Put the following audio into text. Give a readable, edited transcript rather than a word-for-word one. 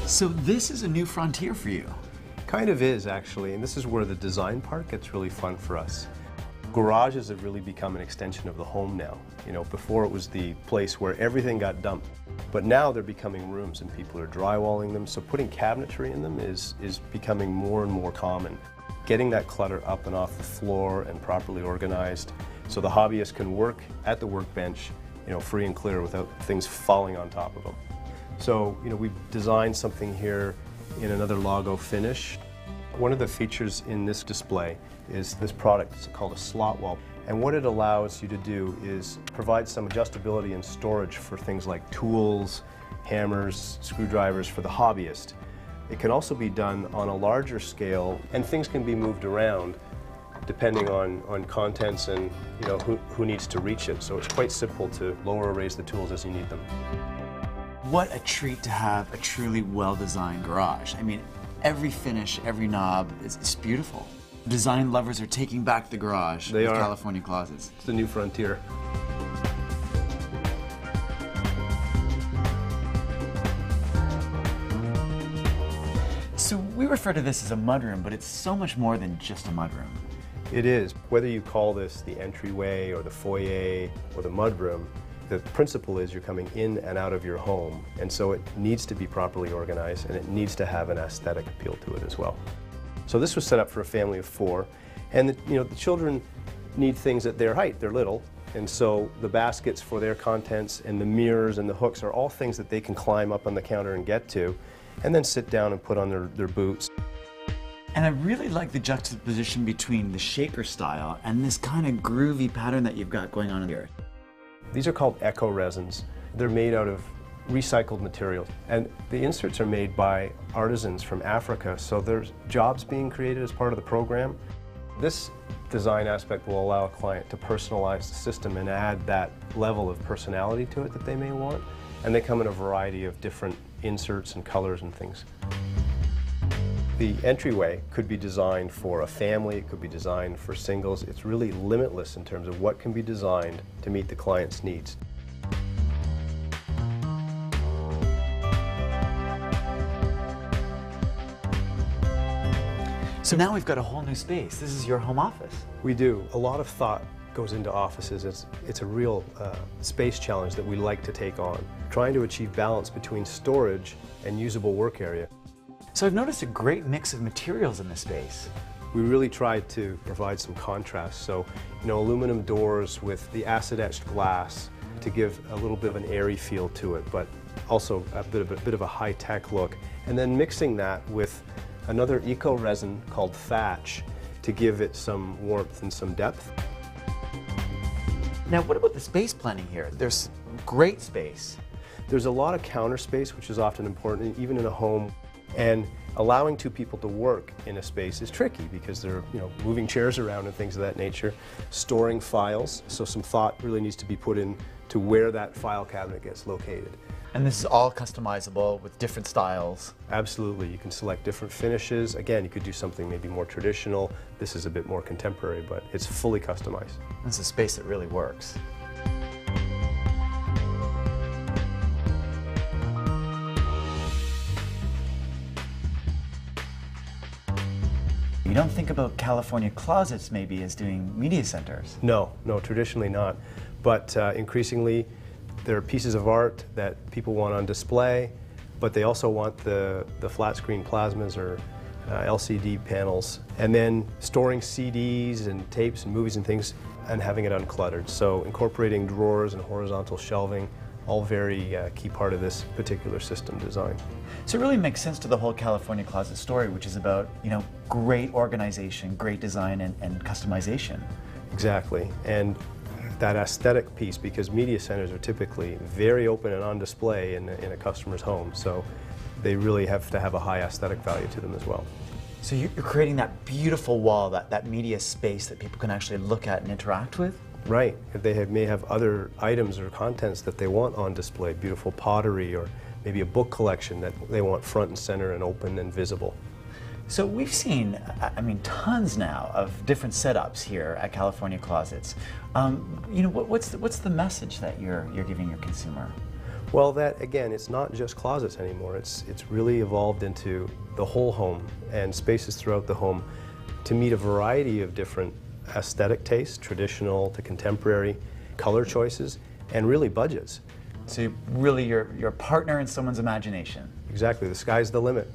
So this is a new frontier for you. Kind of is, actually, and this is where the design part gets really fun for us. Garages have really become an extension of the home now. You know, before it was the place where everything got dumped, but now they're becoming rooms and people are drywalling them, so putting cabinetry in them is becoming more and more common. Getting that clutter up and off the floor and properly organized so the hobbyist can work at the workbench, you know, free and clear without things falling on top of them. So, you know, we've designed something here in another logo finish. One of the features in this display is this product. It's called a slot wall. And what it allows you to do is provide some adjustability and storage for things like tools, hammers, screwdrivers for the hobbyist. It can also be done on a larger scale, and things can be moved around depending on contents and, you know, who needs to reach it. So it's quite simple to lower or raise the tools as you need them. What a treat to have a truly well-designed garage. I mean, every finish, every knob, it's beautiful. Design lovers are taking back the garage with California Closets. It's the new frontier. So we refer to this as a mudroom, but it's so much more than just a mudroom. It is. Whether you call this the entryway or the foyer or the mudroom, the principle is you're coming in and out of your home, and so it needs to be properly organized and it needs to have an aesthetic appeal to it as well. So this was set up for a family of 4, and the children need things at their height. They're little, and so the baskets for their contents and the mirrors and the hooks are all things that they can climb up on the counter and get to, and then sit down and put on their boots. And I really like the juxtaposition between the shaker style and this kind of groovy pattern that you've got going on here. These are called eco resins. They're made out of recycled materials, and the inserts are made by artisans from Africa, so there's jobs being created as part of the program. This design aspect will allow a client to personalize the system and add that level of personality to it that they may want, and they come in a variety of different inserts and colors and things. The entryway could be designed for a family, it could be designed for singles. It's really limitless in terms of what can be designed to meet the client's needs. So now we've got a whole new space. This is your home office. We do. A lot of thought goes into offices. It's a real space challenge that we like to take on, trying to achieve balance between storage and usable work area. So I've noticed a great mix of materials in this space. We really tried to provide some contrast. So, you know, aluminum doors with the acid-etched glass to give a little bit of an airy feel to it, but also a bit of a high-tech look. And then mixing that with another eco-resin called thatch to give it some warmth and some depth. Now, what about the space planning here? There's great space. There's a lot of counter space, which is often important, even in a home. And allowing 2 people to work in a space is tricky because they're, you know, moving chairs around and things of that nature, storing files, so some thought really needs to be put in to where that file cabinet gets located. And this is all customizable with different styles. Absolutely. You can select different finishes. Again, you could do something maybe more traditional. This is a bit more contemporary, but it's fully customized. It's a space that really works. You don't think about California Closets maybe as doing media centers? No, traditionally not. But increasingly, there are pieces of art that people want on display, but they also want the flat screen plasmas or LCD panels, and then storing CDs and tapes and movies and things and having it uncluttered. So incorporating drawers and horizontal shelving, all very key part of this particular system design. So it really makes sense to the whole California Closet story, which is about, you know, great organization, great design, and customization. Exactly, and that aesthetic piece, because media centers are typically very open and on display in a customer's home, so they really have to have a high aesthetic value to them as well. So you're creating that beautiful wall, that media space that people can actually look at and interact with? Right. If they may have other items or contents that they want on display, beautiful pottery or maybe a book collection that they want front and center and open and visible. So we've seen, I mean, tons now of different setups here at California Closets. You know, what's the message that you're giving your consumer? Well, that again, it's not just closets anymore. It's really evolved into the whole home and spaces throughout the home to meet a variety of different aesthetic tastes, traditional to contemporary, color choices, and really budgets. So you're a partner in someone's imagination. Exactly, the sky's the limit.